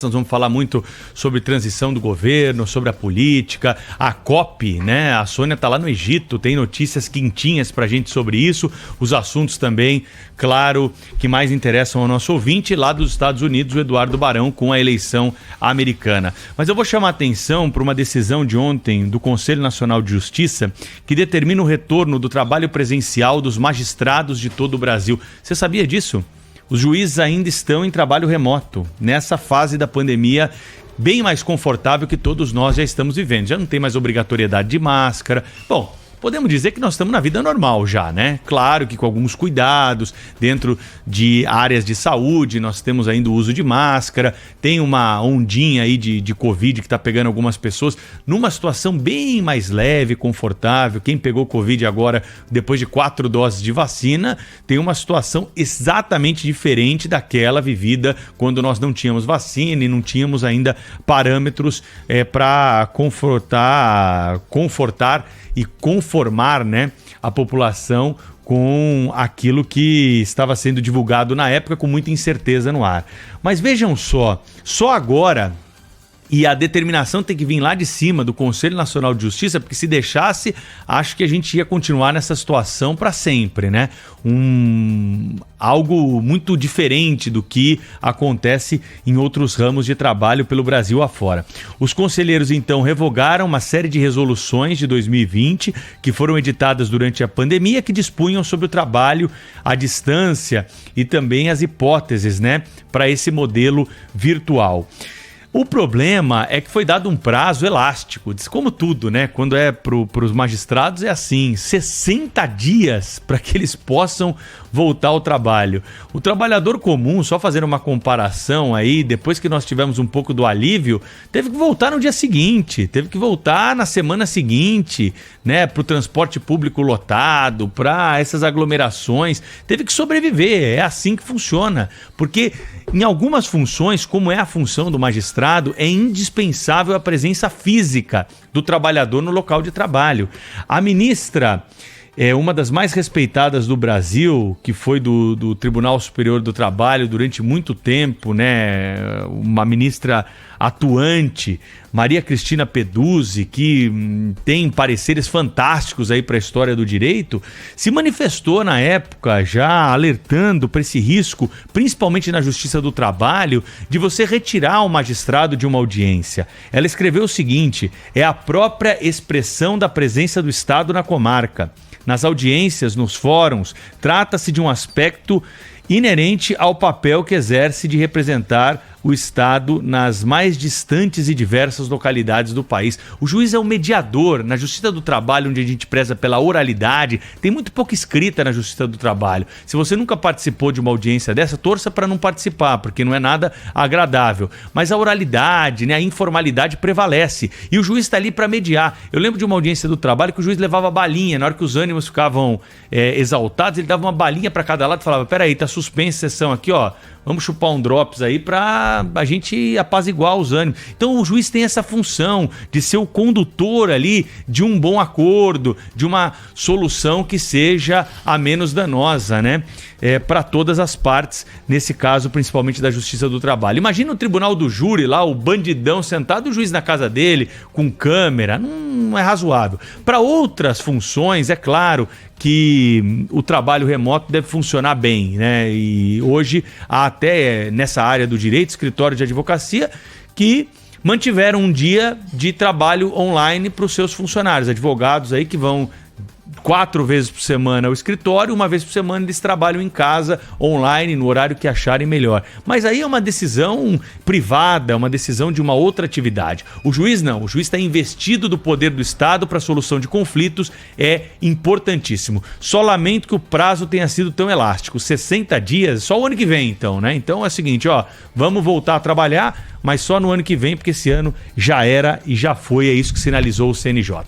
Nós vamos falar muito sobre transição do governo, sobre a política, a COP, né? A Sônia está lá no Egito, tem notícias quentinhas pra gente sobre isso, os assuntos também, claro, que mais interessam ao nosso ouvinte, lá dos Estados Unidos, o Eduardo Barão, com a eleição americana. Mas eu vou chamar a atenção para uma decisão de ontem do Conselho Nacional de Justiça que determina o retorno do trabalho presencial dos magistrados de todo o Brasil. Você sabia disso? Os juízes ainda estão em trabalho remoto, nessa fase da pandemia bem mais confortável que todos nós já estamos vivendo. Já não tem mais obrigatoriedade de máscara. Bom, podemos dizer que nós estamos na vida normal já, né? Claro que com alguns cuidados, dentro de áreas de saúde, nós temos ainda o uso de máscara, tem uma ondinha aí de Covid que está pegando algumas pessoas numa situação bem mais leve, confortável. Quem pegou Covid agora, depois de 4 doses de vacina, tem uma situação exatamente diferente daquela vivida quando nós não tínhamos vacina e não tínhamos ainda parâmetros para confortar e conformar, né, a população com aquilo que estava sendo divulgado na época com muita incerteza no ar. Mas vejam só agora, e a determinação tem que vir lá de cima do Conselho Nacional de Justiça, porque se deixasse, acho que a gente ia continuar nessa situação para sempre, né? Algo muito diferente do que acontece em outros ramos de trabalho pelo Brasil afora. Os conselheiros, então, revogaram uma série de resoluções de 2020 que foram editadas durante a pandemia, que dispunham sobre o trabalho à distância e também as hipóteses, né, para esse modelo virtual. O problema é que foi dado um prazo elástico, como tudo, né? Quando é para os magistrados é assim, 60 dias para que eles possam voltar ao trabalho. O trabalhador comum, só fazendo uma comparação aí, depois que nós tivemos um pouco do alívio, teve que voltar no dia seguinte, teve que voltar na semana seguinte, né? Para o transporte público lotado, para essas aglomerações, teve que sobreviver, é assim que funciona, porque em algumas funções, como é a função do magistrado, é indispensável a presença física do trabalhador no local de trabalho. A ministra, uma das mais respeitadas do Brasil, que foi do Tribunal Superior do Trabalho durante muito tempo, né? Uma ministra atuante, Maria Cristina Peduzzi, que tem pareceres fantásticos aí para a história do direito, se manifestou na época já alertando para esse risco, principalmente na Justiça do Trabalho, de você retirar o magistrado de uma audiência. Ela escreveu o seguinte: é a própria expressão da presença do Estado na comarca. Nas audiências, nos fóruns, trata-se de um aspecto inerente ao papel que exerce de representar o Estado nas mais distantes e diversas localidades do país. O juiz é o mediador. Na Justiça do Trabalho, onde a gente preza pela oralidade, tem muito pouca escrita na Justiça do Trabalho. Se você nunca participou de uma audiência dessa, torça para não participar, porque não é nada agradável. Mas a oralidade, né, a informalidade prevalece. E o juiz está ali para mediar. Eu lembro de uma audiência do trabalho que o juiz levava balinha. Na hora que os ânimos ficavam exaltados, ele dava uma balinha para cada lado e falava: peraí, tá suspensa a sessão aqui, ó. Vamos chupar um drops aí para a gente apaziguar os ânimos. Então o juiz tem essa função de ser o condutor ali de um bom acordo, de uma solução que seja a menos danosa, né? Para todas as partes, nesse caso principalmente da Justiça do Trabalho. Imagina o tribunal do júri lá, o bandidão sentado, o juiz na casa dele, com câmera, não é razoável. Para outras funções, é claro que o trabalho remoto deve funcionar bem, né? E hoje há até nessa área do direito, escritório de advocacia, que mantiveram um dia de trabalho online para os seus funcionários, advogados aí que vão 4 vezes por semana ao escritório, 1 vez por semana eles trabalham em casa, online, no horário que acharem melhor. Mas aí é uma decisão privada, uma decisão de uma outra atividade. O juiz não, o juiz está investido do poder do Estado para a solução de conflitos, é importantíssimo. Só lamento que o prazo tenha sido tão elástico, 60 dias, só o ano que vem então, né? Então é o seguinte, ó, vamos voltar a trabalhar, mas só no ano que vem, porque esse ano já era e já foi, é isso que sinalizou o CNJ.